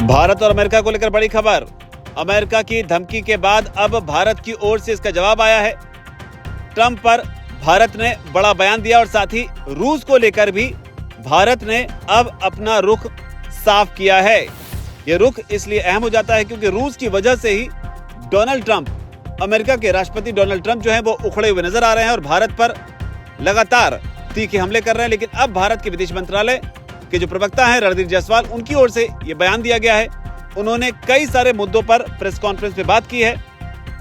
भारत और अमेरिका को लेकर बड़ी खबर। अमेरिका की धमकी के बाद अब भारत की ओर से इसका जवाब आया है। ट्रंप पर भारत ने बड़ा बयान दिया और साथ ही रूस को लेकर भी भारत ने अब अपना रुख साफ किया है। यह रुख इसलिए अहम हो जाता है क्योंकि रूस की वजह से ही डोनाल्ड ट्रंप, अमेरिका के राष्ट्रपति डोनाल्ड ट्रंप जो है वो उखड़े हुए नजर आ रहे हैं और भारत पर लगातार तीखे हमले कर रहे हैं। लेकिन अब भारत के विदेश मंत्रालय के जो प्रवक्ता हैं रणधीर जायसवाल, उनकी ओर से ये बयान दिया गया है। उन्होंने कई सारे मुद्दों पर प्रेस कॉन्फ्रेंस में बात की है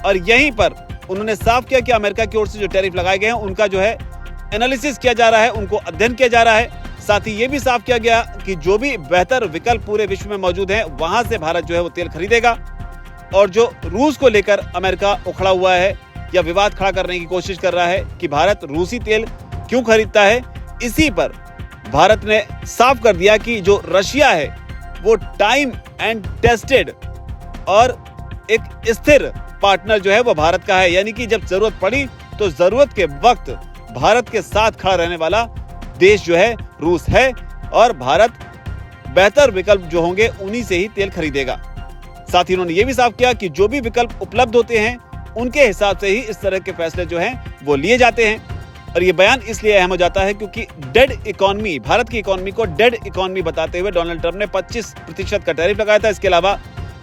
और यहीं पर उन्होंने साफ किया कि अमेरिका की ओर से जो टैरिफ लगाए गए हैं उनका जो है एनालिसिस किया जा रहा है, उनको अध्ययन किया जा रहा है। साथ ही ये भी साफ किया गया कि जो भी बेहतर विकल्प पूरे विश्व में मौजूद हैं वहां से भारत जो है वो तेल खरीदेगा। और जो रूस को लेकर अमेरिका उखड़ा हुआ है या विवाद खड़ा करने की कोशिश कर रहा है कि भारत रूसी तेल क्यों खरीदता है, इसी पर भारत ने साफ कर दिया कि जो रशिया है वो टाइम एंड टेस्टेड और एक स्थिर पार्टनर जो है वो भारत का है। यानी कि जब जरूरत पड़ी तो जरूरत के वक्त भारत के साथ खड़ा रहने वाला देश जो है रूस है और भारत बेहतर विकल्प जो होंगे उन्हीं से ही तेल खरीदेगा। साथ ही उन्होंने ये भी साफ किया कि जो भी विकल्प उपलब्ध होते हैं उनके हिसाब से ही इस तरह के फैसले जो हैं वो लिए जाते हैं। और ये बयान इसलिए अहम हो जाता है क्योंकि डेड इकोनॉमी, भारत की इकोनॉमी को डेड इकोनॉमी बताते हुए डोनाल्ड ट्रंप ने 25% का टैरिफ लगाया था। इसके अलावा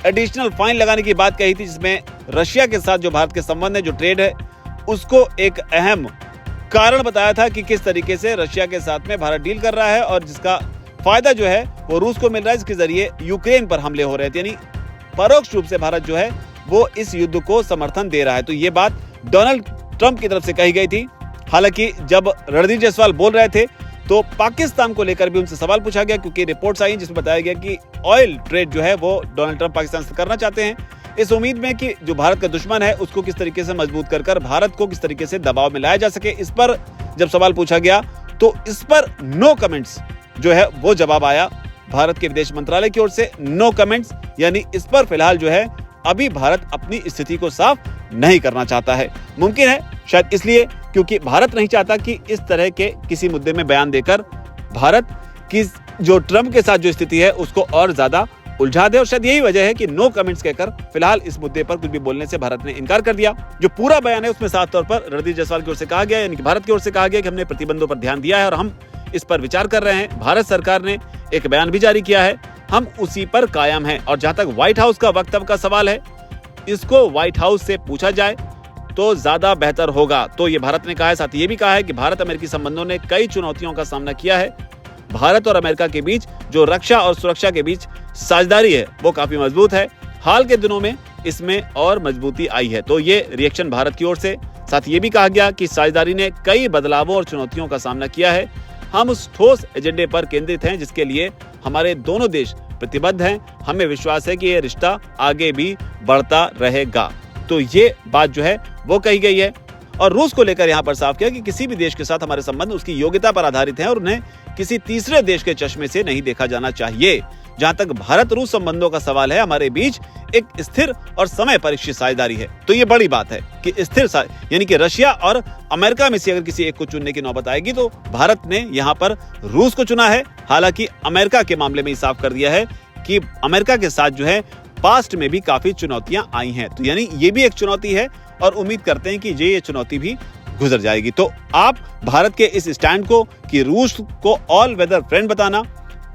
एडिशनल फाइन लगाने की बात कही थी, जिसमें रशिया के साथ जो भारत के संबंध है, जो ट्रेड है, उसको एक अहम कारण बताया था कि किस तरीके से रशिया के साथ में भारत डील कर रहा है और जिसका फायदा जो है वो रूस को मिल रहा है, जिसके जरिए यूक्रेन पर हमले हो रहे थे। यानी परोक्ष रूप से भारत जो है वो इस युद्ध को समर्थन दे रहा है। तो ये बात डोनाल्ड ट्रंप की तरफ से कही गई थी। हालांकि जब रणधीर जायसवाल बोल रहे थे तो पाकिस्तान को लेकर भी उनसे सवाल पूछा गया, क्योंकि रिपोर्ट्स आई जिसमें बताया गया कि ऑयल ट्रेड जो है वो डोनाल्ड ट्रंप पाकिस्तान से करना चाहते हैं, इस उम्मीद में कि जो भारत का दुश्मन है उसको किस तरीके से मजबूत कर भारत को किस तरीके से दबाव में लाया जा सके। इस पर जब सवाल पूछा गया तो इस पर नो कमेंट्स जो है वो जवाब आया भारत के विदेश मंत्रालय की ओर से। नो कमेंट्स यानी इस पर फिलहाल जो है अभी भारत अपनी स्थिति को साफ नहीं करना चाहता है। मुमकिन है शायद इसलिए क्योंकि भारत नहीं चाहता कि इस तरह के किसी मुद्दे में बयान देकर भारत की जो ट्रंप के साथ जो स्थिति है उसको और ज्यादा उलझा दे। और शायद यही वजह है कि नो कमेंट्स कहकर फिलहाल इस मुद्दे पर कुछ भी बोलने से भारत ने इनकार कर दिया। जो पूरा बयान है उसमें साफ तौर पर रणधीर जायसवाल की ओर से कहा गया, यानी कि भारत की ओर से कहा गया कि हमने प्रतिबंधों पर ध्यान दिया है और हम इस पर विचार कर रहे हैं। भारत सरकार ने एक बयान भी जारी किया है, हम उसी पर कायम हैं। और जहां तक व्हाइट हाउस का वक्तव्य का सवाल है, इसको व्हाइट हाउस से पूछा जाए तो ज्यादा बेहतर होगा, तो ये भारत ने कहा है। साथ ही ये भी कहा है कि भारत अमेरिकी संबंधों ने कई चुनौतियों का सामना किया है। भारत और अमेरिका के बीच जो रक्षा और सुरक्षा के बीच साझेदारी है वो काफी मजबूत है। हाल के दिनों में इसमें और मजबूती आई है, तो ये रिएक्शन भारत की ओर से। साथ ये भी कहा गया कि साझेदारी ने कई बदलावों और चुनौतियों का सामना किया है। हम उस ठोस एजेंडे पर केंद्रित हैं जिसके लिए हमारे दोनों देश प्रतिबद्ध हैं। हमें विश्वास है कि ये रिश्ता आगे भी बढ़ता रहेगा। तो ये बात जो है वो कही गई है। और रूस को लेकर यहाँ पर साफ किया कि किसी भी देश के साथ हमारे संबंध उसकी योग्यता पर आधारित हैं और उन्हें किसी तीसरे देश के चश्मे से नहीं देखा जाना चाहिए। जहां तक भारत रूस संबंधों का सवाल है, हमारे बीच एक स्थिर और समय परिचित साझेदारी है। तो ये बड़ी बात है कि स्थिर यानी कि रशिया और अमेरिका में से अगर किसी एक को चुनने की नौबत आएगी तो भारत ने यहाँ पर रूस को चुना है। हालांकि अमेरिका के मामले में साफ कर दिया है कि अमेरिका के साथ जो है पास्ट में भी काफी चुनौतियां आई हैं, तो यानी ये भी एक चुनौती है और उम्मीद करते हैं कि ये चुनौती भी गुजर जाएगी। तो आप भारत के इस स्टैंड को कि रूस को ऑल वेदर फ्रेंड बताना,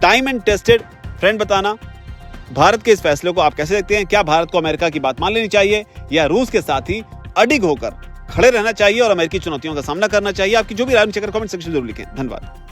टाइम एंड टेस्टेड फ्रेंड बताना, भारत के इस फैसले को आप कैसे देखते हैं? क्या भारत को अमेरिका की बात मान लेनी चाहिए या रूस के साथ ही अडिग होकर खड़े रहना चाहिए और अमेरिकी चुनौतियों का सामना करना चाहिए? आपकी जो भी राय नीचे कमेंट सेक्शन में जरूर लिखें। धन्यवाद।